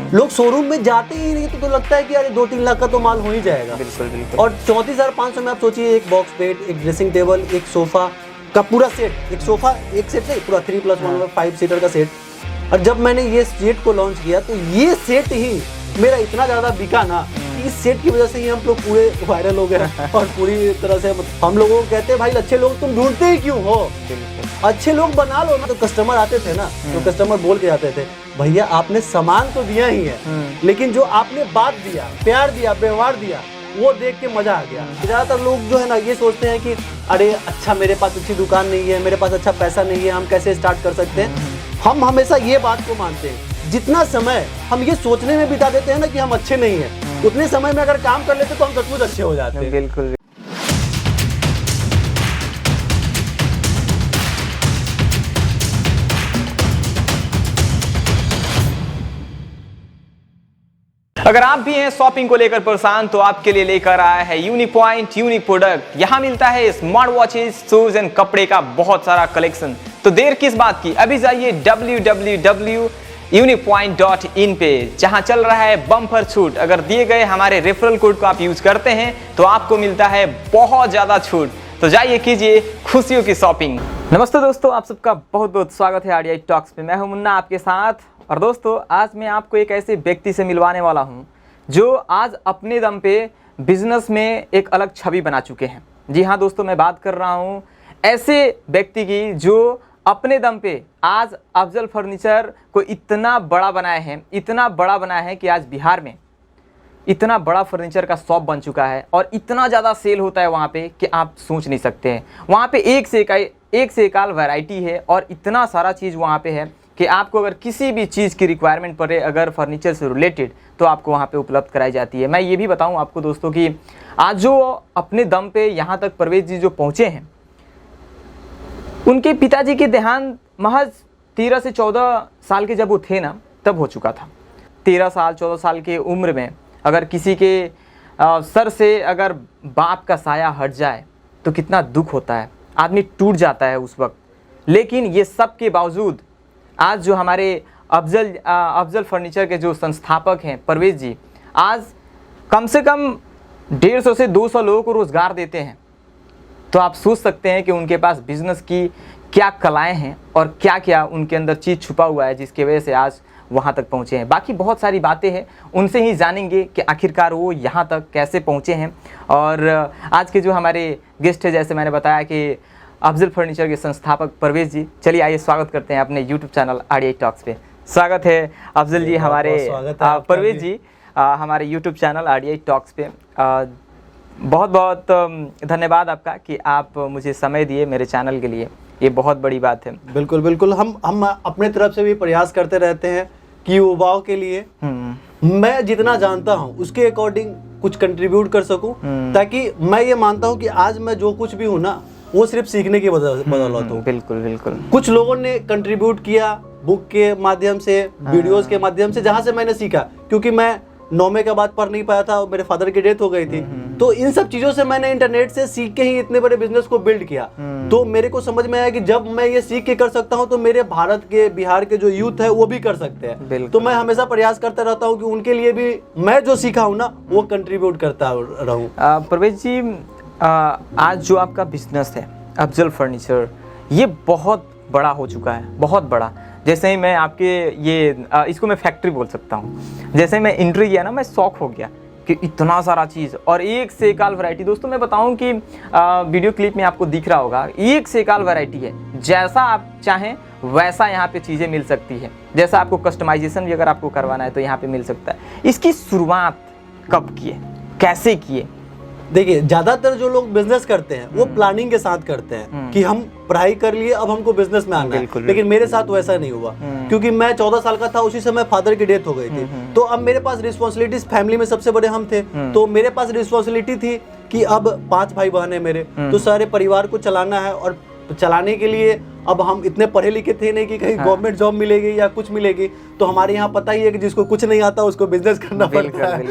लोग शोरूम में जाते ही नहीं तो लगता है कि अरे 2-3 लाख का तो माल हो ही जाएगा। बिल्कुल बिल्कुल। और 34,500 में आप सोचिए, एक बॉक्स बेड, एक ड्रेसिंग टेबल, एक सोफा का पूरा सेट, एक सोफा एक सेट नहीं, पूरा 3+1 5 सीटर का सेट। और जब मैंने ये सेट को लॉन्च किया तो ये सेट ही मेरा इतना ज़्यादा बिका ना, इस सेट की वजह से ही हम लोग पूरे वायरल हो गए और पूरी तरह से हम लोगों को कहते हैं भाई अच्छे लोग तुम ढूंढते ही क्यों हो, अच्छे लोग बना लो ना। तो कस्टमर आते थे ना, तो कस्टमर बोल के जाते थे भैया आपने सामान तो दिया ही है, लेकिन जो आपने बात दिया, प्यार दिया, व्यवहार दिया, वो देख के मजा आ गया। ज़्यादातर लोग जो है ना ये सोचते हैं कि अरे अच्छा मेरे पास अच्छी दुकान नहीं है, मेरे पास अच्छा पैसा नहीं है, हम कैसे स्टार्ट कर सकते हैं। हम हमेशा ये बात को मानते हैं, जितना समय हम ये सोचने में बिता देते हैं ना कि हम अच्छे नहीं हैं, उतने समय में अगर काम कर लेते तो हम सचमुच अच्छे हो जाते हैं। बिल्कुल। अगर आप भी हैं शॉपिंग को लेकर परेशान तो आपके लिए लेकर आया है यूनिपॉइंट यूनिक प्रोडक्ट। यहाँ मिलता है स्मार्ट वॉचेस, शूज एंड कपड़े का बहुत सारा कलेक्शन। तो देर किस बात की, अभी जाइए www.unipoint.in पे, जहां चल रहा है बम्पर छूट। अगर दिए गए हमारे रेफरल कोड को आप यूज करते हैं तो आपको मिलता है बहुत ज्यादा छूट। तो जाइए कीजिए खुशियों की शॉपिंग। नमस्ते दोस्तों, आप सबका बहुत बहुत स्वागत है आरडीआई टॉक्स पे। मैं हूं मुन्ना आपके साथ। और दोस्तों आज मैं आपको एक ऐसे व्यक्ति से मिलवाने वाला हूं जो आज अपने दम पे बिजनेस में एक अलग छवि बना चुके हैं। जी हाँ दोस्तों, मैं बात कर रहा हूं ऐसे व्यक्ति की जो अपने दम पे आज अफजल फर्नीचर को इतना बड़ा बनाए हैं, इतना बड़ा बनाया है कि आज बिहार में इतना बड़ा फर्नीचर का शॉप बन चुका है और इतना ज़्यादा सेल होता है वहाँ पे कि आप सोच नहीं सकते हैं। वहाँ पे एक से एक वैरायटी है और इतना सारा चीज़ वहाँ पे है कि आपको अगर किसी भी चीज़ की रिक्वायरमेंट पड़े अगर फर्नीचर से रिलेटेड तो आपको वहाँ पे उपलब्ध कराई जाती है। मैं ये भी बताऊँ आपको दोस्तों कि आज जो अपने दम पे यहाँ तक परवेज जी जो पहुँचे हैं, उनके पिताजी के देहांत महज 13 से 14 साल के जब वो थे ना तब हो चुका था। 13 साल 14 साल की उम्र में अगर किसी के सर से अगर बाप का साया हट जाए तो कितना दुख होता है, आदमी टूट जाता है उस वक्त। लेकिन ये सब के बावजूद आज जो हमारे अफजल फर्नीचर के जो संस्थापक हैं परवेज जी, आज कम से कम 150 से 200 लोगों को रोज़गार देते हैं। तो आप सोच सकते हैं कि उनके पास बिजनेस की क्या कलाएं हैं और क्या क्या उनके अंदर चीज़ छुपा हुआ है जिसकी वजह से आज वहाँ तक पहुँचे हैं। बाकी बहुत सारी बातें हैं, उनसे ही जानेंगे कि आखिरकार वो यहाँ तक कैसे पहुँचे हैं। और आज के जो हमारे गेस्ट है, जैसे मैंने बताया कि अफजल फर्नीचर के संस्थापक परवेज जी, चलिए आइए स्वागत करते हैं अपने यूट्यूब चैनल आरडीआई टॉक्स पे। स्वागत है अफजल जी हमारे, परवेज जी हमारे यूट्यूब चैनल आरडीआई टॉक्स पे। बहुत बहुत धन्यवाद आपका कि आप मुझे समय दिए मेरे चैनल के लिए, ये बहुत बड़ी बात है। बिल्कुल बिल्कुल, हम अपने तरफ से भी प्रयास करते रहते हैं कि युवाओं के लिए मैं जितना जानता हूँ उसके अकॉर्डिंग कुछ कंट्रीब्यूट कर सकूं, ताकि मैं ये मानता हूँ कि आज मैं जो कुछ भी हूँ ना वो सिर्फ सीखने की बदौलत हूँ। बिल्कुल बिल्कुल। कुछ लोगों ने कंट्रीब्यूट किया बुक के माध्यम से, वीडियोस के माध्यम से, जहाँ से मैंने सीखा, क्योंकि मैं 9वीं के बाद पढ़ नहीं पाया था, मेरे फादर की डेथ हो गई थी। तो इन सब चीजों से मैंने इंटरनेट से सीख के ही इतने बड़े बिजनेस को बिल्ड किया। तो मेरे को समझ में आया कि जब मैं ये सीख के कर सकता हूँ तो मेरे भारत के, बिहार के जो यूथ है वो भी कर सकते हैं। तो मैं हमेशा प्रयास करता रहता हूँ कि उनके लिए भी मैं जो सीखा हूँ ना वो कंट्रीब्यूट करता रहूँ। परवेज जी, आज जो आपका बिजनेस है अफजल फर्नीचर, ये बहुत बड़ा हो चुका है, बहुत बड़ा। जैसे ही मैं आपके ये इसको मैं फैक्ट्री बोल सकता हूँ। जैसे ही मैं एंट्री किया ना, मैं शॉक हो गया कि इतना सारा चीज़ और एक से एक वैरायटी। दोस्तों मैं बताऊँ कि वीडियो क्लिप में आपको दिख रहा होगा, एक से एक वैरायटी है। जैसा आप चाहें वैसा यहाँ पे चीज़ें मिल सकती है। जैसा आपको कस्टमाइजेशन भी अगर आपको करवाना है तो यहाँ पे मिल सकता है। इसकी शुरुआत कब किए, कैसे किए? देखिए, ज्यादातर जो लोग बिजनेस करते हैं वो प्लानिंग के साथ करते हैं कि हम पढ़ाई कर लिए अब हमको बिजनेस में आना है। लेकिन मेरे साथ वैसा नहीं हुआ, क्योंकि मैं 14 साल का था, उसी समय फादर की डेथ हो गई थी। तो अब मेरे पास रिस्पॉन्सिबिलिटीज, फैमिली में सबसे बड़े हम थे, तो मेरे पास रिस्पॉन्सिबिलिटी थी कि अब 5 भाई बहन है मेरे, तो सारे परिवार को चलाना है। और चलाने के लिए अब हम इतने पढ़े लिखे थे नहीं कि कहीं गवर्नमेंट जॉब मिलेगी या कुछ मिलेगी। तो हमारे यहाँ पता ही है कि जिसको कुछ नहीं आता उसको बिजनेस करना पड़ता है।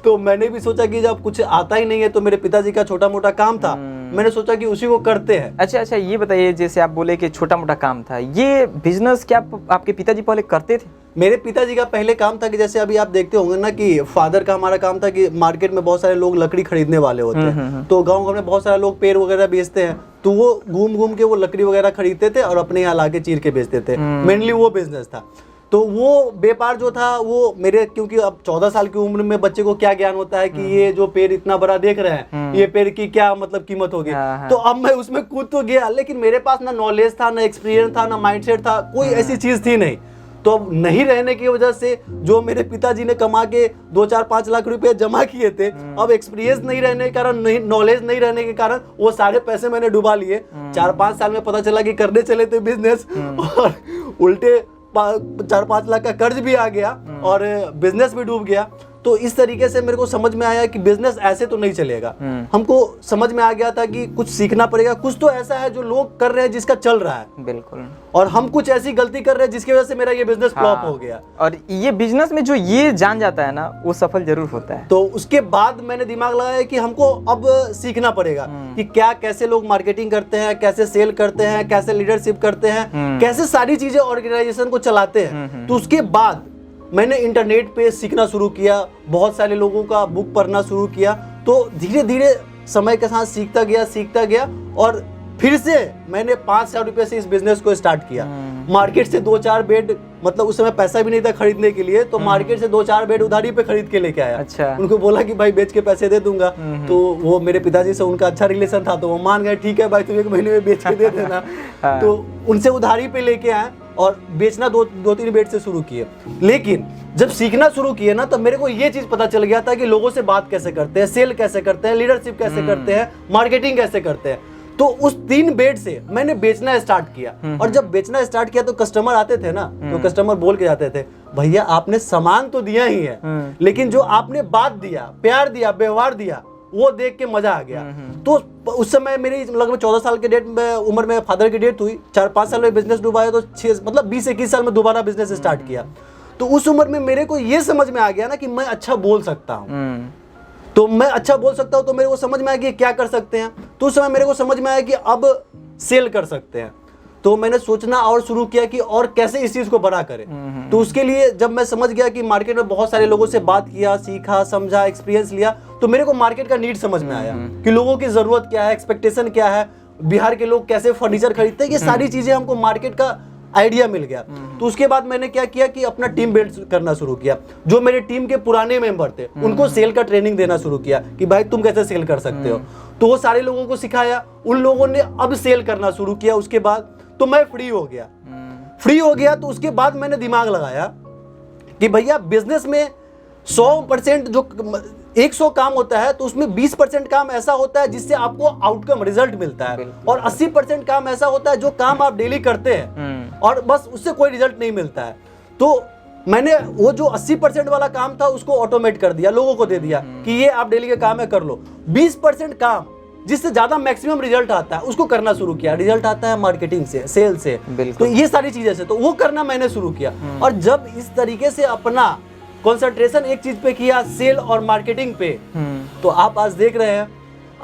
तो मैंने भी सोचा कि जब कुछ आता ही नहीं है, तो मेरे पिताजी का छोटा मोटा काम था, मैंने सोचा कि उसी को करते हैं। अच्छा, ये बताइए, जैसे आप बोले कि छोटा मोटा काम था, ये बिजनेस क्या आपके पिताजी पहले करते थे? मेरे पिताजी का पहले काम था कि जैसे अभी आप देखते होंगे ना कि फादर का हमारा काम था कि मार्केट में बहुत सारे लोग लकड़ी खरीदने वाले होते हैं, तो गांव में बहुत सारे लोग पेड़ वगैरह बेचते हैं, तो वो घूम घूम के वो लकड़ी वगैरह खरीदते थे और अपने यहाँ लाके चीर के बेचते थे। मेनली वो बिजनेस था। तो वो व्यापार जो था वो मेरे, क्योंकि अब 14 साल की उम्र में बच्चे को क्या ज्ञान होता है कि ये जो पेड़ इतना बड़ा देख रहे हैं, ये पेड़ की क्या मतलब कीमत होगी। तो अब मैं उसमें कूद तो गया, लेकिन मेरे पास ना नॉलेज था, ना एक्सपीरियंस था, ना माइंडसेट था, कोई ऐसी चीज थी नहीं। तो अब नहीं रहने की वजह से जो मेरे पिताजी ने कमा के 2-4-5 लाख रुपए जमा किए थे, अब एक्सपीरियंस नहीं रहने के कारण, नहीं नॉलेज नहीं रहने के कारण वो सारे पैसे मैंने डुबा लिए। 4-5 साल में पता चला कि करने चले थे बिजनेस और उल्टे 4-5 लाख का कर्ज भी आ गया और बिजनेस भी डूब गया। तो इस तरीके से मेरे को समझ में आया कि बिजनेस ऐसे तो नहीं चलेगा। हमको समझ में आ गया था कि कुछ सीखना पड़ेगा, कुछ तो ऐसा है जो लोग कर रहे हैं जिसका चल रहा है। बिल्कुल। और हम कुछ ऐसी गलती कर रहे हैं जिसकी वजह से मेरा ये बिजनेस फ्लॉप हो गया। और ये बिजनेस में जो ये जान जाता है ना, वो सफल जरूर होता है। तो उसके बाद मैंने दिमाग लगाया कि हमको अब सीखना पड़ेगा कि क्या, कैसे लोग मार्केटिंग करते हैं, कैसे सेल करते हैं, कैसे लीडरशिप करते हैं, कैसे सारी चीजें ऑर्गेनाइजेशन को चलाते हैं। तो उसके बाद मैंने इंटरनेट पे सीखना शुरू किया, बहुत सारे लोगों का बुक पढ़ना शुरू किया। तो धीरे धीरे समय के साथ सीखता गया और फिर से मैंने 5,000 रुपये से इस बिजनेस को स्टार्ट किया। मार्केट से 2-4 बेड, मतलब उस समय पैसा भी नहीं था खरीदने के लिए, तो मार्केट से 2-4 बेड उधारी पे खरीद के लेके आया। अच्छा। उनको बोला कि भाई बेच के पैसे दे दूंगा। तो वो मेरे पिताजी से उनका अच्छा रिलेशन था, तो वो मान गए, ठीक है भाई तुम 1 महीने में बेच के दे देना। तो उनसे उधारी पे लेके आए और बेचना 2-3 बेड से शुरू किए। लेकिन जब सीखना शुरू किए ना, तब मेरे को ये चीज पता चल गया था कि लोगों से बात कैसे करते हैं, सेल कैसे करते हैं, लीडरशिप कैसे करते हैं, मार्केटिंग कैसे करते हैं। तो उस 3 बेड से मैंने बेचना स्टार्ट किया। और जब बेचना स्टार्ट किया तो कस्टमर आते थे ना, तो कस्टमर बोल के जाते थे, भैया आपने सामान तो दिया ही है, लेकिन जो आपने बात दिया, प्यार दिया, व्यवहार दिया, वो देख के मजा आ गया। तो उस समय मेरी लगभग 14 साल के डेट में उम्र में फादर की डेथ हुई। 4-5 साल में बिजनेस डूबाया, तो 20-21 साल में दोबारा बिजनेस स्टार्ट किया। तो उस उम्र में मेरे को ये समझ में आ गया ना कि मैं अच्छा बोल सकता हूँ। तो मैं अच्छा बोल सकता हूँ, तो मेरे को समझ में आया कि क्या कर सकते हैं। तो उस समय मेरे को समझ में आया कि अब सेल कर सकते हैं। तो मैंने सोचना और शुरू किया कि और कैसे इस चीज को बड़ा करें। तो उसके लिए जब मैं समझ गया कि मार्केट में बहुत सारे लोगों से बात किया, सीखा, समझा, एक्सपीरियंस लिया, तो मेरे को मार्केट का नीड समझ में आया कि लोगों की जरूरत क्या है, एक्सपेक्टेशन क्या है, बिहार के लोग कैसे फर्नीचर खरीदते हैं, ये सारी चीजें हमको मार्केट का आइडिया मिल गया। तो उसके बाद मैंने क्या किया कि अपना टीम बिल्ड करना शुरू किया। जो मेरे टीम के पुराने मेंबर थे उनको सेल का ट्रेनिंग देना शुरू किया कि भाई तुम कैसे सेल कर सकते हो। तो वो सारे लोगों को सिखाया, उन लोगों ने अब सेल करना शुरू किया। उसके बाद तो मैं फ्री हो गया। तो उसके बाद मैंने दिमाग लगाया कि भैया बिजनेस में 100% जो 100 काम होता है, तो उसमें 20% काम ऐसा होता है जिससे आपको आउटकम, रिजल्ट मिलता है, और 80% काम ऐसा होता है जो काम आप डेली करते हैं और बस उससे कोई रिजल्ट नहीं मिलता है। तो मैंने वो जो 80% वाला काम था उसको ऑटोमेट कर दिया, लोगों को दे दिया कि ये आप डेली के काम है, कर लो। 20% काम जिससे ज्यादा मैक्सिमम रिजल्ट आता है उसको करना शुरू किया। रिजल्ट आता है मार्केटिंग से, सेल से, तो ये सारी चीजें से, तो वो करना मैंने शुरू किया। और जब इस तरीके से अपना कंसंट्रेशन एक चीज पे किया, सेल और मार्केटिंग पे, तो आप आज देख रहे हैं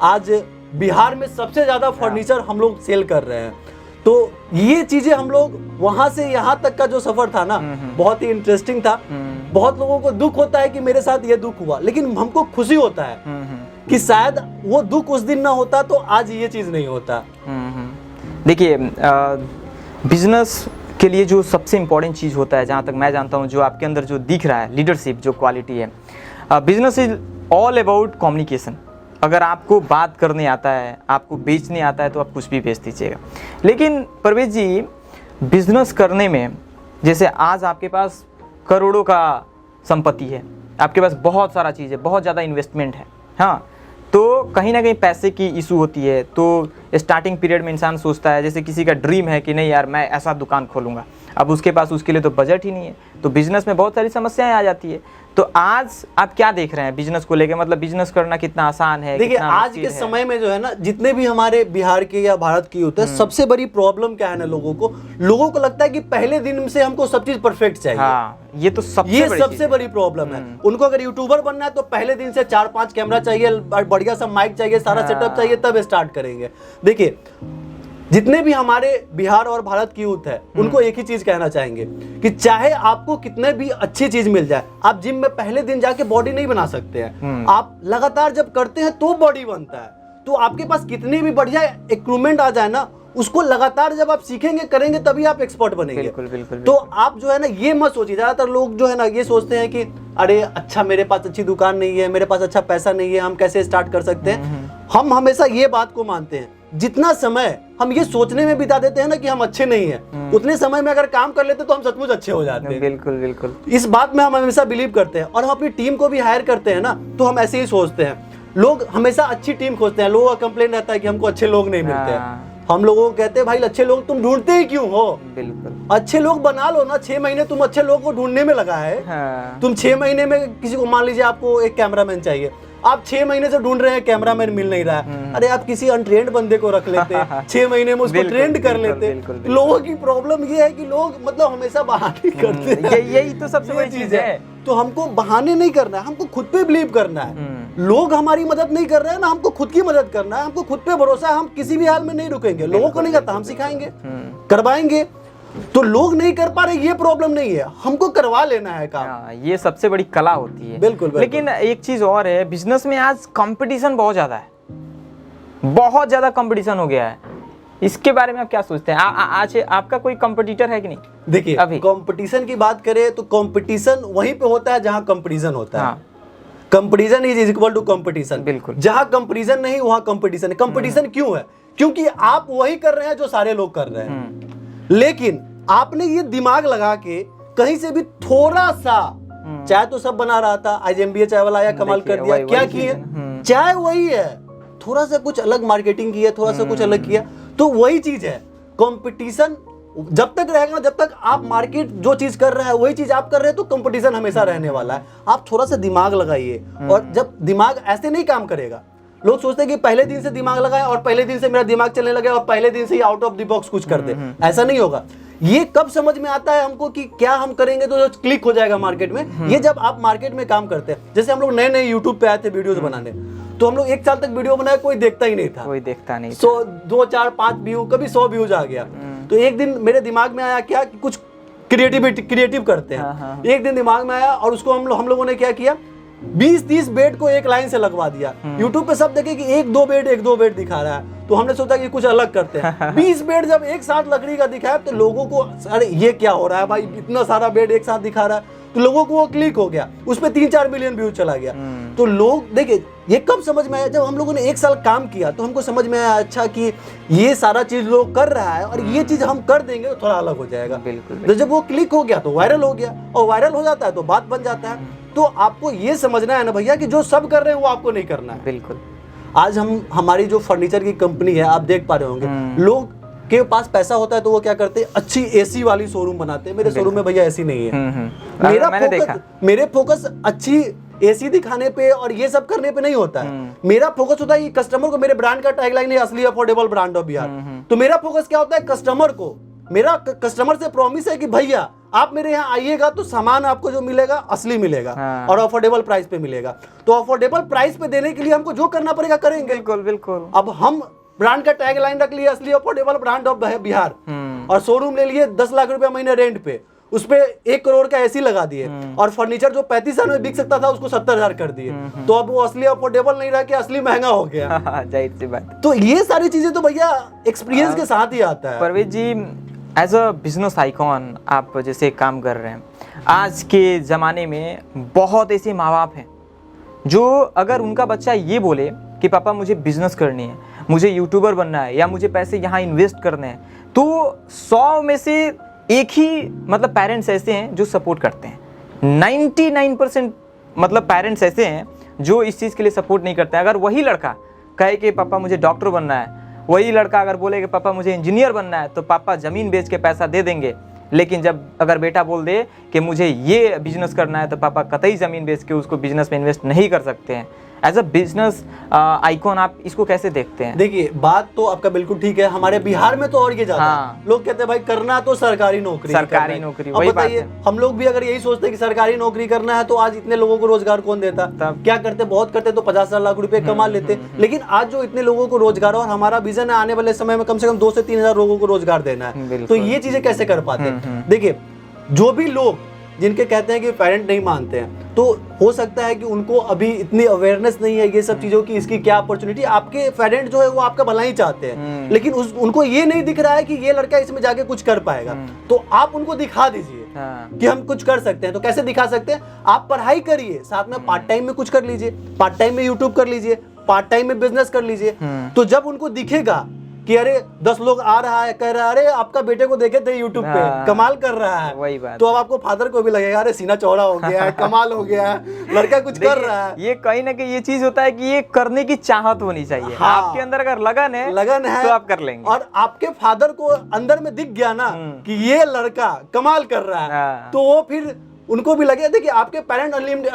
आज बिहार में सबसे ज्यादा फर्नीचर हम लोग सेल कर रहे हैं। तो ये चीजें हम लोग वहां से यहाँ तक का जो सफर था ना, बहुत ही इंटरेस्टिंग था। बहुत लोगों को दुख होता है कि मेरे साथ ये दुख हुआ, लेकिन हमको खुशी होता है कि शायद वो दुख उस दिन ना होता तो आज ये चीज नहीं होता। देखिए, बिजनेस के लिए जो सबसे इम्पोर्टेंट चीज़ होता है, जहाँ तक मैं जानता हूँ, जो आपके अंदर जो दिख रहा है, लीडरशिप जो क्वालिटी है, business is all about communication. अगर आपको बात करने आता है, आपको बेचने आता है, तो आप कुछ भी बेच दीजिएगा। लेकिन परवेज जी, बिजनेस करने में, जैसे आज आपके पास करोड़ों का संपत्ति है, आपके पास बहुत सारा चीज़ है, बहुत ज़्यादा इन्वेस्टमेंट है, हाँ, तो कहीं ना कहीं पैसे की इशू होती है। तो स्टार्टिंग पीरियड में इंसान सोचता है, जैसे किसी का ड्रीम है कि नहीं यार मैं ऐसा दुकान खोलूँगा, अब उसके पास उसके लिए तो बजट ही नहीं है, तो बिजनेस में बहुत सारी समस्याएं आ जाती है। तो आज आप क्या देख रहे हैं बिजनेस को लेकर, मतलब बिजनेस करना कितना आसान है? देखिए, आज के समय में जो है ना, जितने भी हमारे बिहार के या भारत के होते हैं, सबसे बड़ी प्रॉब्लम क्या है ना, लोगों को लगता है कि पहले दिन से हमको सब चीज परफेक्ट चाहिए। हाँ, ये सबसे बड़ी प्रॉब्लम है। उनको अगर यूट्यूबर बनना है तो पहले दिन से 4-5 कैमरा चाहिए, बढ़िया सा माइक चाहिए, सारा सेटअप चाहिए, तब स्टार्ट करेंगे। देखिए, जितने भी हमारे बिहार और भारत की यूथ है उनको एक ही चीज कहना चाहेंगे कि चाहे आपको कितने भी अच्छी चीज मिल जाए, आप जिम में पहले दिन जाके बॉडी नहीं बना सकते हैं। आप लगातार जब करते हैं तो बॉडी बनता है। तो आपके पास कितनी भी बढ़िया इक्विपमेंट आ जाए ना, उसको लगातार जब आप सीखेंगे करेंगे तभी आप एक्सपर्ट बनेंगे। बिल्कुल, बिल्कुल, तो आप जो है ना ये मत सोचिए। ज्यादातर लोग जो है ना ये सोचते हैं कि अरे अच्छा मेरे पास अच्छी दुकान नहीं है, मेरे पास अच्छा पैसा नहीं है, हम कैसे स्टार्ट कर सकते हैं। हम हमेशा ये बात को मानते हैं, जितना समय हम ये सोचने में बिता देते हैं ना कि हम अच्छे नहीं हैं, उतने समय में अगर काम कर लेते तो हम सचमुच अच्छे हो जाते हैं। बिल्कुल बिल्कुल, इस बात में हम हमेशा बिलीव करते हैं। और हम अपनी टीम को भी हायर करते हैं ना तो हम ऐसे ही सोचते हैं। लोग हमेशा अच्छी टीम खोजते हैं। लोगों का कंप्लेंट रहता है कि हमको अच्छे लोग नहीं मिलते हैं। हम लोगों को कहते हैं भाई अच्छे लोग तुम ढूंढते ही क्यों हो? बिल्कुल, अच्छे लोग बना लो ना। 6 महीने तुम अच्छे लोगों को ढूंढने में लगा है। हाँ। तुम 6 महीने में किसी को, मान लीजिए आपको एक कैमरामैन चाहिए, आप 6 महीने से ढूंढ रहे हैं, कैमरामैन मिल नहीं रहा है। अरे आप किसी अनट्रेंड बंदे को रख लेते 6 महीने में उसको ट्रेंड कर लेते। लोगों की प्रॉब्लम ये है कि लोग मतलब हमेशा बहाने करते हैं। यही तो सबसे बड़ी चीज है। तो हमको बहाने नहीं करना है, हमको खुद पे बिलीव करना है। लोग हमारी मदद नहीं कर रहे हैं ना, हमको खुद की मदद करना है। हमको खुद पे भरोसा है, हम किसी भी हाल में नहीं रुकेंगे। लोगों को नहीं करता, हम सिखाएंगे, करवाएंगे। तो लोग नहीं कर पा रहे ये प्रॉब्लम नहीं है, हमको करवा लेना है काम। ये सबसे बड़ी कला होती है। बिल्कुल, बिल्कुल। लेकिन एक चीज और है, बिजनेस में आज कंपटीशन बहुत ज्यादा है, बहुत ज्यादा कंपटीशन हो गया है। इसके बारे में आप क्या सोचते हैं? आज आपका कोई कंपटीटर है कि नहीं? देखिए, अभी कंपटीशन की बात करें तो कंपटीशन वहीं पे होता है जहां कंपटीशन होता है। Competition is equal to competition. बिल्कुल, जहां कंपटीशन नहीं वहां कंपटीशन है। कंपटीशन क्यों है? क्योंकि आप वही कर रहे हैं जो सारे लोग कर रहे हैं। लेकिन आपने ये दिमाग लगा के कहीं से भी थोड़ा सा, चाय तो सब बना रहा था, आज MBA चाय वाला आया, कमाल कर दिया। क्या किए? चाय वही है, थोड़ा सा कुछ अलग मार्केटिंग की है, थोड़ा सा कुछ अलग किया, तो वही चीज है। कंपटीशन जब तक रहेगा, जब तक आप मार्केट जो चीज कर रहा है वही चीज आप कर रहे हैं, तो कंपटीशन हमेशा रहने वाला है। आप थोड़ा सा दिमाग लगाइए। और जब दिमाग ऐसे नहीं काम करेगा, लोग सोचते हैं कि पहले दिन से दिमाग लगाए और पहले दिन से मेरा दिमाग चलने लगे और पहले दिन से ही आउट ऑफ द बॉक्स कुछ कर दे। ऐसा नहीं होगा। ये कब समझ में आता है हमको कि क्या हम करेंगे तो क्लिक हो जाएगा मार्केट में। ये जब आप मार्केट में काम करते हैं। जैसे हम लोग नए नए यूट्यूब पे आए थे वीडियोस बनाने, तो हम लोग 1 साल तक वीडियो बनाया, कोई देखता ही नहीं था। कोई देखता नहीं। 100, 2, 4, 5 व्यू, कभी 100 व्यूज आ गया। तो एक दिन मेरे दिमाग में आया क्या कि कुछ क्रिएटिव करते हैं। एक दिन दिमाग में आया और उसको हम लोगों ने क्या किया, 20-30 बेड को एक लाइन से लगवा दिया। यूट्यूब पे सब देखे कि 1-2 बेड दिखा रहा है, तो हमने सोचा कि कुछ अलग करते हैं। 20 बेड जब एक साथ लकड़ी का दिखाया तो लोगों को अरे ये क्या हो रहा है भाई, इतना सारा बेड एक साथ दिखा रहा है। तो लोगों को वो क्लिक हो गया, उस पे 3-4 मिलियन व्यूज चला गया। तो लोग देखिए, ये कब समझ में आया? जब हम लोगों ने 1 साल काम किया तो हमको समझ में आया अच्छा कि ये सारा चीज लोग कर रहा है और ये चीज हम कर देंगे तो थोड़ा अलग हो जाएगा। बिल्कुल। तो जब वो क्लिक हो गया तो वायरल हो गया, और वायरल हो जाता है तो बात बन जाता है। तो आपको ये समझना है ना भैया कि जो सब कर रहे हैं वो आपको नहीं करना है। बिल्कुल। आज हमारी जो फर्नीचर की कंपनी है, आप देख पा रहे होंगे, लोग के पास पैसा होता है तो वो क्या करते हैं, अच्छी AC वाली शोरूम बनाते हैं। मेरे शोरूम में भैया AC नहीं है। मेरे फोकस अच्छी AC दिखाने पे और ये सब करने पे नहीं होता है। मेरा फोकस होता है कस्टमर को। मेरे ब्रांड का टैगलाइन है असली अफोर्डेबल ब्रांड ऑफ बिहार। तो मेरा फोकस क्या होता है, कस्टमर को। मेरा कस्टमर से प्रॉमिस है कि भैया आप मेरे यहाँ आइएगा तो सामान आपको जो मिलेगा असली मिलेगा और अफोर्डेबल प्राइस पे मिलेगा। तो अफोर्डेबल प्राइस पे देने के लिए हमको जो करना पड़ेगा करेंगे। बिल्कुल बिल्कुल। अब हम ब्रांड का टैग लाइन रख लिए असली अफोर्डेबल ब्रांड ऑफ बिहार, और शोरूम ले लिए 10 लाख रुपया महीने रेंट पे, उस पे 1 करोड़ का AC लगा दिए, और फर्नीचर जो 35 हजार में बिक सकता था उसको 70,000 कर दिए। तो अब वो असली अफोर्डेबल नहीं रह के असली महंगा हो गया। जाहिर सी बात। तो ये सारी चीजें तो भैया एक्सपीरियंस के साथ ही आता है। परवेज जी, एज अ बिजनेस आइकॉन आप जैसे काम कर रहे हैं, आज के ज़माने में बहुत ऐसे माँ बाप हैं जो अगर उनका बच्चा ये बोले कि पापा मुझे बिजनेस करनी है, मुझे यूट्यूबर बनना है, या मुझे पैसे यहाँ इन्वेस्ट करने हैं, तो 100 में से एक ही मतलब पेरेंट्स ऐसे हैं जो सपोर्ट करते हैं। 99% मतलब पेरेंट्स ऐसे हैं जो इस चीज़ के लिए सपोर्ट नहीं करते हैं। अगर वही लड़का कहे कि पापा मुझे डॉक्टर बनना है, वही लड़का अगर बोले कि पापा मुझे इंजीनियर बनना है, तो पापा ज़मीन बेच के पैसा दे देंगे। लेकिन जब अगर बेटा बोल दे कि मुझे ये बिजनेस करना है, तो पापा कतई ज़मीन बेच के उसको बिजनेस में इन्वेस्ट नहीं कर सकते हैं। एज अ बिजनेस आइकॉन आप इसको कैसे देखते हैं? देखिए, बात तो आपका बिल्कुल ठीक है। हमारे बिहार में तो और ये ज्यादा हाँ। लोग कहते हैं भाई करना तो सरकारी नौकरी, सरकारी नौकरी, अब वही बात बताइए, है। हम लोग भी अगर यही सोचते हैं कि सरकारी नौकरी करना है तो आज इतने लोगों को रोजगार कौन देता? तब क्या करते, बहुत करते तो 50 लाख रुपए कमा लेते। लेकिन आज जो इतने लोगों को रोजगार, और हमारा विजन है आने वाले समय में कम से कम 2 से 3 हजार लोगों को रोजगार देना है, तो बिल्कुल। ये चीजें कैसे कर पाते हैं? देखिए, जो भी लोग जिनके कहते हैं कि पेरेंट नहीं मानते हैं, तो हो सकता है कि उनको अभी इतनी अवेयरनेस नहीं है ये सब चीजों की, इसकी क्या अपॉर्चुनिटी। आपके पेरेंट जो है वो आपका भला ही चाहते हैं, लेकिन उनको ये नहीं दिख रहा है कि ये लड़का इसमें जाके कुछ कर पाएगा, तो आप उनको दिखा दीजिए कि हम कुछ कर सकते हैं। तो कैसे दिखा सकते हैं? आप पढ़ाई करिए, साथ में पार्ट टाइम में कुछ कर लीजिए, पार्ट टाइम में यूट्यूब कर लीजिए, पार्ट टाइम में बिजनेस कर लीजिए। तो जब उनको दिखेगा कि अरे 10 लोग आ रहा है, कह रहा है अरे आपका बेटे को देखे थे यूट्यूब पे, कमाल कर रहा है, वही बात, तो अब आपको फादर को भी लगेगा अरे सीना चौड़ा हो गया है, कमाल हो गया है, लड़का कुछ कर रहा है। ये कहीं ना कहीं ये चीज होता है कि ये करने की चाहत होनी चाहिए। हाँ। आपके अंदर अगर लगन है तो आप कर लेंगे। और आपके फादर को अंदर में दिख गया ना कि ये लड़का कमाल कर रहा है, तो वो फिर उनको भी लगे। देखिए, आपके पेरेंट अनलिमिटेड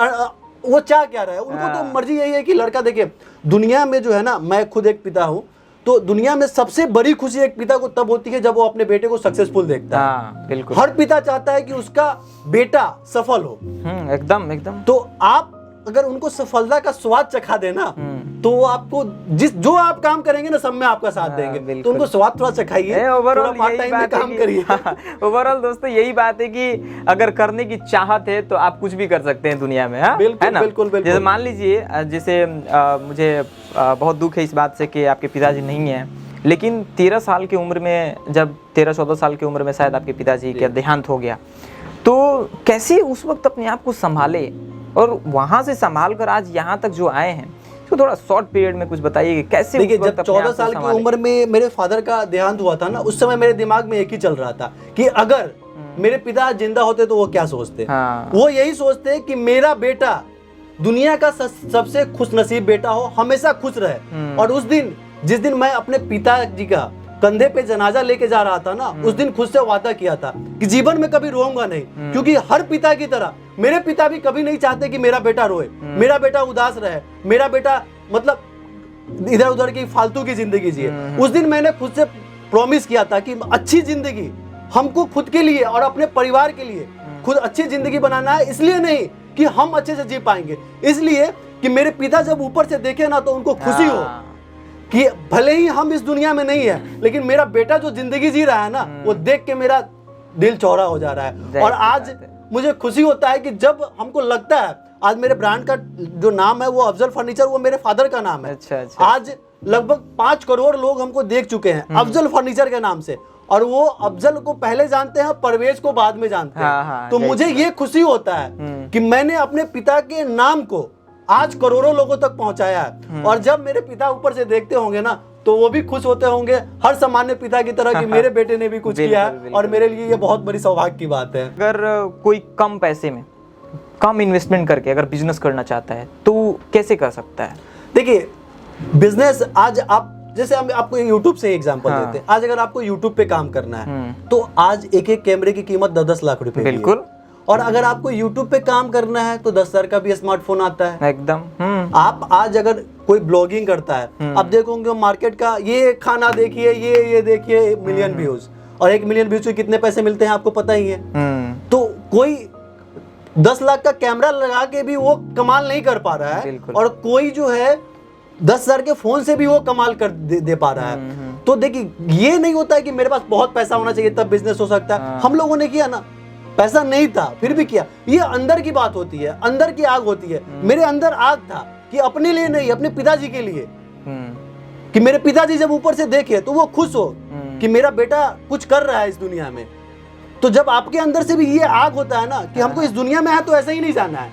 वो चाह क्या रहे हैं, उनको तो मर्जी यही है कि लड़का, देखिए दुनिया में जो है ना, मैं खुद एक पिता हूँ, तो दुनिया में सबसे बड़ी खुशी एक पिता को तब होती है जब वो अपने बेटे को सक्सेसफुल देखता है। बिल्कुल। हर पिता चाहता है कि उसका बेटा सफल हो। एकदम एकदम। तो आप अगर उनको सफलता का स्वाद चखा देना, तो वो आपको जो आप काम करेंगे ना, सब में आपका साथ देंगे। तो उनको स्वाद थोड़ा चखाइए, ओवरऑल पार्ट टाइम में काम करिए। ओवरऑल दोस्तों यही बात है कि अगर करने की चाहत है तो आप कुछ भी कर सकते हैं दुनिया में। बिल्कुल, है ना? बिल्कुल, बिल्कुल। जैसे मान लीजिए, जैसे मुझे बहुत दुख है इस बात से कि आपके पिताजी नहीं है, लेकिन 13 साल की उम्र में, जब 13-14 साल की उम्र में शायद आपके पिताजी का देहांत हो गया, तो कैसे उस वक्त अपने आप को संभाले और वहां से संभाल कर आज यहाँ तक जो आए हैं, तो थोड़ा शॉर्ट पीरियड में कुछ बताइए कैसे। देखिए, जब 14 साल की उम्र में मेरे फादर का देहांत हुआ था ना, उस समय मेरे दिमाग में एक ही चल रहा था कि अगर मेरे पिता जिंदा होते तो वो क्या सोचते। वो यही सोचते कि मेरा बेटा दुनिया का सबसे खुशनसीब बेटा हो, हमेशा खुश रहे। और उस दिन, जिस दिन मैं अपने पिताजी का कंधे पे जनाजा लेके जा रहा था ना, उस दिन खुद से वादा किया था कि जीवन में कभी रोऊंगा नहीं, क्योंकि हर पिता की तरह मेरे पिता भी कभी नहीं चाहते कि मेरा बेटा रोए, मेरा बेटा उदास रहे, मेरा बेटा मतलब इधर उधर की फालतू की जिंदगी जिए। उस दिन मैंने खुद से प्रॉमिस किया था कि अच्छी जिंदगी हमको खुद के लिए और अपने परिवार के लिए खुद अच्छी जिंदगी बनाना है। इसलिए नहीं कि हम अच्छे से जी पाएंगे, इसलिए कि मेरे पिता जब ऊपर से देखे ना तो उनको खुशी हो कि भले ही हम इस दुनिया में नहीं है, लेकिन मेरा बेटा जो जिंदगी जी रहा है ना, वो देख के मेरा दिल चौड़ा हो जा रहा है। और आज मुझे खुशी होता है कि जब हमको लगता है, आज मेरे ब्रांड का जो नाम है वो अफजल फर्नीचर, वो मेरे फादर का नाम है। अच्छा। आज लगभग 5 करोड़ लोग हमको देख चुके हैं अफजल फर्नीचर के नाम से, और वो अफजल को पहले जानते हैं, परवेज को बाद में जानते हैं। तो मुझे ये खुशी होता है कि मैंने अपने पिता के नाम को आज करोड़ों लोगों तक पहुंचाया है। और जब मेरे पिता ऊपर से देखते होंगे ना, तो वो भी खुश होते होंगे हर सामान्य पिता की तरह कि मेरे बेटे ने भी कुछ किया है, और मेरे लिए ये बहुत बड़ी सौभाग्य की बात है। अगर कोई कम पैसे में, कम इन्वेस्टमेंट करके अगर बिजनेस करना चाहता है तो कैसे कर सकता है? देखिए, बिजनेस आज आप, जैसे हम आपको यूट्यूब से एग्जांपल देते हैं, आज अगर आपको यूट्यूब पे काम करना है तो आज एक एक कैमरे की कीमत 10-10 लाख रुपए। बिल्कुल। और अगर आपको यूट्यूब पे काम करना है तो 10 हजार का भी स्मार्टफोन आता है एकदम। आप आज अगर कोई ब्लॉगिंग करता है, आप देखोगे मार्केट का, ये खाना देखिए, ये देखिए, मिलियन व्यूज, और 1 मिलियन व्यूज के कितने पैसे मिलते हैं आपको पता ही है। तो कोई 10 लाख का कैमरा लगा के भी वो कमाल नहीं कर पा रहा है, और कोई जो है 10 हजार के फोन से भी वो कमाल कर दे पा रहा है। तो देखिए, ये नहीं होता है कि मेरे पास बहुत पैसा होना चाहिए तब बिजनेस हो सकता है। हम लोगों ने किया ना, पैसा नहीं था फिर भी किया। ये अंदर की बात होती है, अंदर की आग होती है। मेरे अंदर आग था कि अपने लिए नहीं, अपने पिताजी के लिए, कि मेरे पिताजी जब ऊपर से देखे तो वो खुश हो कि मेरा बेटा कुछ कर रहा है इस दुनिया में। तो जब आपके अंदर से भी ये आग होता है ना कि हमको इस दुनिया में आया तो ऐसे ही नहीं जाना है,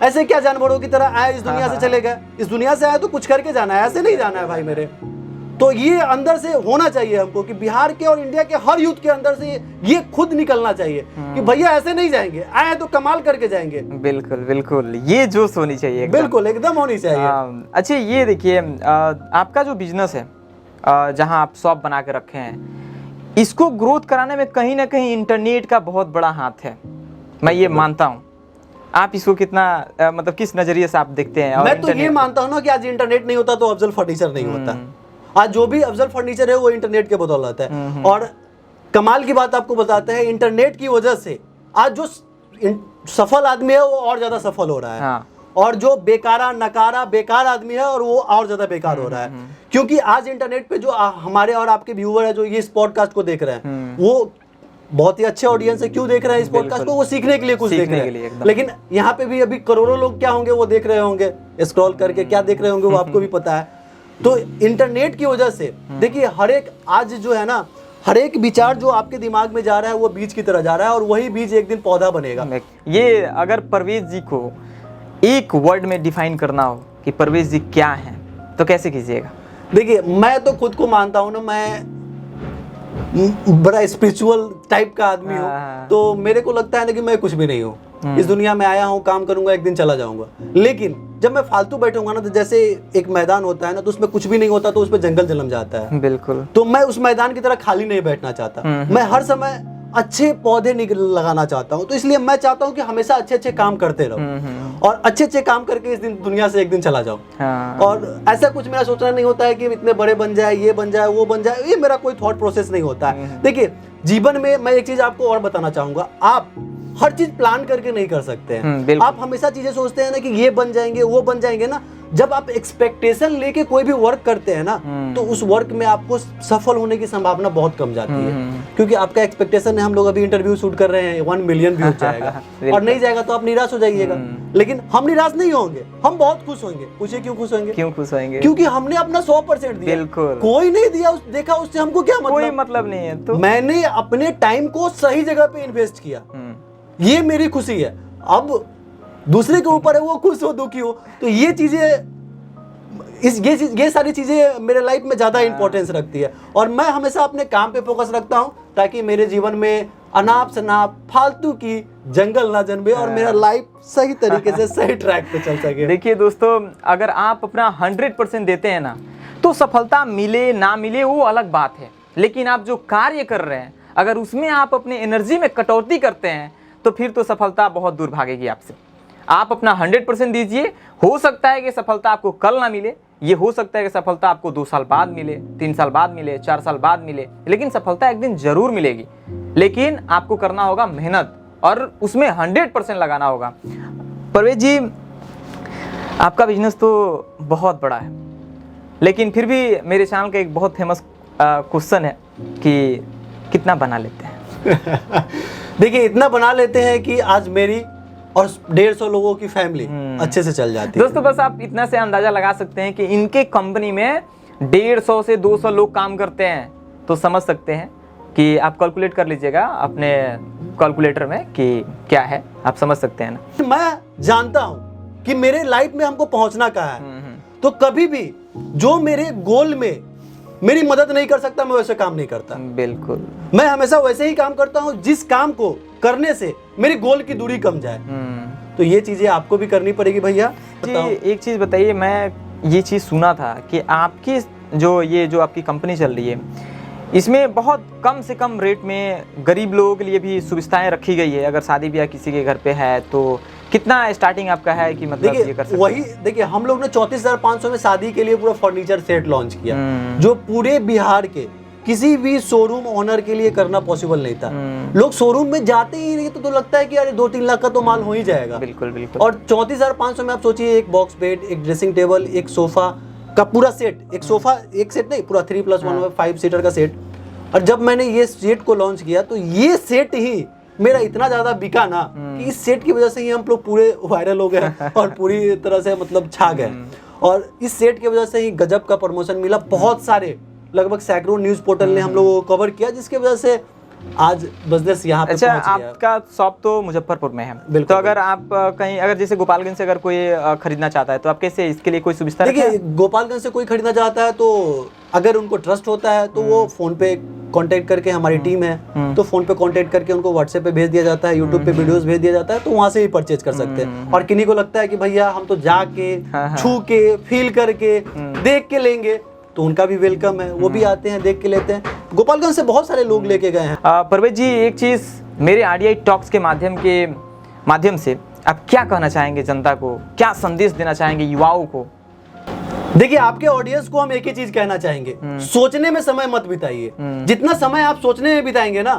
ऐसे क्या जानवरों की तरह आए इस दुनिया से चले गए, इस दुनिया से आए तो कुछ करके जाना है, ऐसे नहीं जाना है भाई मेरे। तो ये अंदर से होना चाहिए हमको कि बिहार के और इंडिया के हर यूथ के अंदर से ये खुद निकलना चाहिए कि भैया ऐसे नहीं जाएंगे, आए तो कमाल करके जाएंगे। बिल्कुल बिल्कुल, ये जोश होनी चाहिए। बिल्कुल एकदम होनी चाहिए। अच्छा, ये देखिए, आपका जो बिजनेस है, जहां आप शॉप बना के रखे हैं, इसको ग्रोथ कराने में कहीं ना कहीं इंटरनेट का बहुत बड़ा हाथ है, मैं ये मानता हूँ। आप इसको कितना मतलब किस नजरिए से आप देखते हैं? और मैं तो ये इंटरनेट मानता हूँ ना कि आज इंटरनेट नहीं होता तो अफजल फर्नीचर नहीं होता। आज जो भी अफजल फर्नीचर है वो इंटरनेट के बदौलत है। और कमाल की बात आपको बताते हैं, इंटरनेट की वजह से आज जो सफल आदमी है वो और ज्यादा सफल हो रहा है। हाँ। और जो बेकारा नकारा बेकार आदमी है और वो और ज्यादा बेकार हो रहा है। क्योंकि आज इंटरनेट पे जो हमारे और आपके व्यूअर है जो ये इस पॉडकास्ट को देख रहे हैं, वो बहुत ही अच्छे ऑडियंस है। क्यों देख रहे हैं इस पॉडकास्ट को? वो सीखने के लिए कुछ देख रहे हैं। लेकिन यहाँ पे भी अभी करोड़ों लोग क्या होंगे वो देख रहे होंगे, स्क्रॉल करके क्या देख रहे होंगे वो आपको भी पता है। तो इंटरनेट की वजह से देखिए हर एक आज जो है ना, हर एक विचार जो आपके दिमाग में जा रहा है वो बीज की तरह जा रहा है और वही बीज एक दिन पौधा बनेगा। ये अगर परवेज जी को एक वर्ड में डिफाइन करना हो कि परवेज जी क्या है तो कैसे कीजिएगा? देखिए मैं तो खुद को मानता हूँ ना, मैं बड़ा स्पिरिचुअल टाइप का आदमी हूँ। तो मेरे को लगता है ना कि मैं कुछ भी नहीं हूँ। इस दुनिया में आया हूँ, काम करूंगा, एक दिन चला जाऊंगा। लेकिन जब मैं फालतू बैठूंगा ना, तो जैसे एक मैदान होता है ना, तो उसमें कुछ भी नहीं होता तो उसमें जंगल जन्म जाता है। बिल्कुल। तो मैं उस मैदान की तरह खाली नहीं बैठना चाहता। मैं हर समय अच्छे पौधे लगाना चाहता हूँ। तो इसलिए मैं चाहता हूँ कि हमेशा अच्छे अच्छे काम करते रहो और अच्छे अच्छे काम करके इस दिन दुनिया से एक दिन चला जाओ। और ऐसा कुछ मेरा सोचना नहीं होता है कि इतने बड़े बन जाए, ये बन जाए, वो बन जाए। ये मेरा कोई थॉट प्रोसेस नहीं होता है। देखिए जीवन में मैं एक चीज आपको और बताना चाहूंगा, आप हर चीज प्लान करके नहीं कर सकते हैं। आप हमेशा चीजें सोचते हैं ना कि ये बन जाएंगे, वो बन जाएंगे ना। जब आप एक्सपेक्टेशन लेके कोई भी वर्क करते हैं ना, तो उस वर्क में आपको सफल होने की संभावना बहुत कम जाती है। क्योंकि आपका एक्सपेक्टेशन है, हम लोग अभी इंटरव्यू शूट कर रहे हैं, 1 मिलियन व्यूज जाएगा और नहीं जाएगा तो आप निराश हो जाइएगा। लेकिन हम निराश नहीं होंगे, हम बहुत खुश होंगे। पूछिए क्यों खुश होंगे? क्यों खुश होंगे? क्योंकि हमने अपना 100% दिया। बिल्कुल। कोई नहीं दिया, देखा उससे हमको क्या मतलब? कोई मतलब नहीं है। तो मैंने अपने टाइम को सही जगह पे इन्वेस्ट किया, ये मेरी खुशी है। अब दूसरे के ऊपर है वो खुश हो दुखी हो। तो ये चीजें ये सारी चीजें मेरे लाइफ में ज्यादा इंपॉर्टेंस रखती है। और मैं हमेशा अपने काम पे फोकस रखता हूँ ताकि मेरे जीवन में अनाप शनाप फालतू की जंगल ना जन्मे और मेरा लाइफ सही तरीके से सही ट्रैक पे चल सके। देखिए दोस्तों, अगर आप अपना 100% देते हैं ना, तो सफलता मिले ना मिले वो अलग बात है। लेकिन आप जो कार्य कर रहे हैं, अगर उसमें आप अपने एनर्जी में कटौती करते हैं तो फिर तो सफलता बहुत दूर भागेगी आपसे। आप अपना 100% दीजिए। हो सकता है कि सफलता आपको कल ना मिले, ये हो सकता है कि सफलता आपको 2 साल बाद मिले, 3 साल बाद मिले, 4 साल बाद मिले, लेकिन सफलता एक दिन जरूर मिलेगी। लेकिन आपको करना होगा मेहनत और उसमें 100% लगाना होगा। परवेज जी, आपका बिजनेस तो बहुत बड़ा है, लेकिन फिर भी मेरे चैनल का एक बहुत फेमस क्वेश्चन है कि कितना बना लेते हैं? देखिए इतना बना लेते हैं कि आज मेरी और 150 लोगों की फैमिली अच्छे से चल जाती है। दोस्तों बस आप इतना से अंदाजा लगा सकते हैं कि इनके कंपनी में 150 से 200 लोग काम करते हैं। तो समझ सकते हैं कि आप कैलकुलेट कर लीजिएगा अपने कैलकुलेटर में कि क्या है, आप समझ सकते हैं ना। मैं जानता हूं कि मेरे लाइफ में हमको पहुंचना कहाँ है। तो कभी भी जो मेरे गोल में मेरी मदद नहीं कर सकता, मैं वैसे काम नहीं करता। बिल्कुल। मैं हमेशा वैसे ही काम करता हूं जिस काम को करने से मेरी गोल की दूरी कम जाए। तो ये चीजें आपको भी करनी पड़ेगी भैया। एक चीज बताइए, मैं ये चीज सुना था कि आपकी जो आपकी कंपनी चल रही है, इसमें बहुत कम से कम रेट में गरीब लोगों के लिए भी सुविधाएं रखी गई है। अगर शादी ब्याह किसी के घर पे है तो कितना स्टार्टिंग आपका है कि मतलब ये कर सकते हैं? वही देखिए, हम लोग ने 34,500 में शादी के लिए पूरा फर्नीचर सेट लॉन्च किया, जो पूरे बिहार के किसी भी शोरूम ओनर के लिए करना पॉसिबल नहीं था। लोग शोरूम में जाते ही नहीं तो लगता है कि अरे 2-3 लाख का तो माल हो ही जाएगा। बिल्कुल बिल्कुल। और 34,500 में आप सोचिए, एक बॉक्स बेड, एक ड्रेसिंग टेबल, एक सोफा का पूरा सेट, एक सोफा एक सेट नहीं, पूरा 3+1 5 सीटर का सेट। और जब मैंने ये सेट को लॉन्च किया तो ये सेट ही मेरा इतना ज्यादा बिका ना कि इस सेट की वजह से ही हम लोग पूरे वायरल हो गए और पूरी तरह से मतलब छा गए। और इस सेट की वजह से ही गजब का प्रमोशन मिला। बहुत सारे लगभग सैकड़ों न्यूज पोर्टल ने हम लोगों को कवर किया, जिसकी वजह से आज बिजनेस यहाँ पे अच्छा, पहुंच गया। आपका शॉप तो मुजफ्फरपुर में है, तो अगर आप कहीं अगर जैसे गोपालगंज से अगर कोई खरीदना चाहता है तो आप कैसे, इसके लिए कोई सुविधा? देखिए गोपालगंज से कोई खरीदना चाहता है तो अगर उनको ट्रस्ट होता है तो वो फोन पे कांटेक्ट करके, हमारी टीम है तो फोन पे कांटेक्ट करके उनको व्हाट्सएप पे भेज दिया जाता है, यूट्यूब पे वीडियोस भेज दिया जाता है, तो वहां से ही परचेज कर सकते हैं। और किन्हीं को लगता है कि भैया हम तो जाके छू के फील करके देख के लेंगे, तो उनका भी वेलकम है, वो भी आते हैं, देख के लेते हैं। गोपालगंज से बहुत सारे लोग लेके गए हैं। परवेज जी, एक चीज मेरे RDI टॉक्स के माध्यम से आप क्या कहना चाहेंगे जनता को, क्या संदेश देना चाहेंगे युवाओं को? देखिए, आपके ऑडियंस को हम एक ही चीज कहना चाहेंगे, सोचने में समय मत बिताइए। जितना समय आप सोचने में बिताएंगे ना,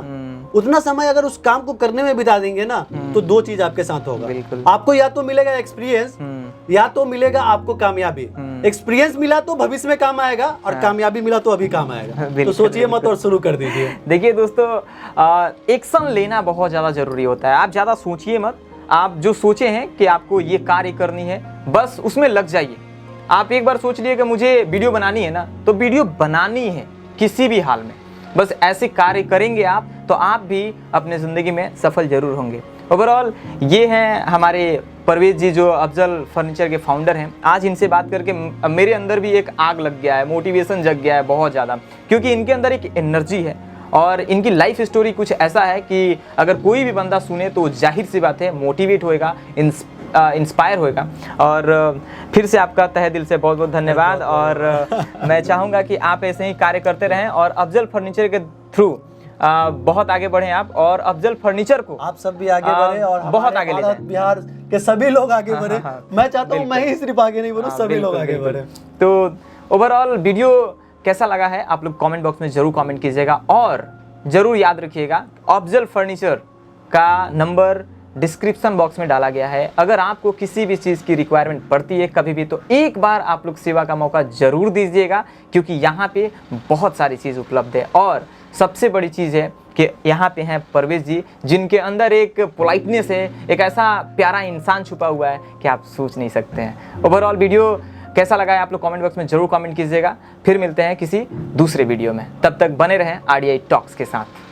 उतना समय अगर उस काम को करने में बिता देंगे ना, तो दो चीज आपके साथ होगा। बिल्कुल। आपको या तो मिलेगा एक्सपीरियंस, या तो मिलेगा आपको कामयाबी। एक्सपीरियंस मिला तो भविष्य में काम आएगा, और कामयाबी मिला तो अभी काम आएगा। तो सोचिए मत और शुरू कर दीजिए। देखिए दोस्तों, एक्शन लेना बहुत ज्यादा जरूरी होता है। आप ज्यादा सोचिए मत। आप जो सोचे हैं कि आपको ये कार्य करनी है, बस उसमें लग जाइए। आप एक बार सोच लिए कि मुझे वीडियो बनानी है ना, तो वीडियो बनानी है किसी भी हाल में। बस ऐसे कार्य करेंगे आप, तो आप भी अपने ज़िंदगी में सफल जरूर होंगे। ओवरऑल ये हैं हमारे परवेज जी, जो अफजल फर्नीचर के फाउंडर हैं। आज इनसे बात करके मेरे अंदर भी एक आग लग गया है, मोटिवेशन जग गया है बहुत ज़्यादा, क्योंकि इनके अंदर एक एनर्जी है और इनकी लाइफ स्टोरी कुछ ऐसा है कि अगर कोई भी बंदा सुने तो जाहिर सी बात है मोटिवेट होएगा, इंस्पायर होएगा। और फिर से आपका तहे दिल से बहुत बहुत धन्यवाद। और मैं चाहूँगा कि आप ऐसे ही कार्य करते रहें और अफजल फर्नीचर के थ्रू बहुत आगे बढ़ें आप, और अफजल फर्नीचर को आप सब भी आगे बढ़े और बहुत आगे ले जाएं। बिहार के सभी लोग आगे बढ़े। मैं चाहता हूँ मैं ही सिर्फ आगे नहीं बढ़ूँ, सभी लोग आगे बढ़े। तो ओवरऑल वीडियो कैसा लगा है आप लोग कमेंट बॉक्स में जरूर कमेंट कीजिएगा, और जरूर याद रखिएगा अफजल फर्नीचर का नंबर डिस्क्रिप्शन बॉक्स में डाला गया है। अगर आपको किसी भी चीज़ की रिक्वायरमेंट पड़ती है कभी भी, तो एक बार आप लोग सेवा का मौका जरूर दीजिएगा, क्योंकि यहाँ पे बहुत सारी चीज़ उपलब्ध है। और सबसे बड़ी चीज़ है कि यहाँ पे हैं परवेज जी, जिनके अंदर एक पोलाइटनेस है, एक ऐसा प्यारा इंसान छुपा हुआ है कि आप सोच नहीं सकते हैं। ओवरऑल वीडियो कैसा लगा है आप लोग कमेंट बॉक्स में जरूर कमेंट कीजिएगा। फिर मिलते हैं किसी दूसरे वीडियो में, तब तक बने रहें RDI टॉक्स के साथ।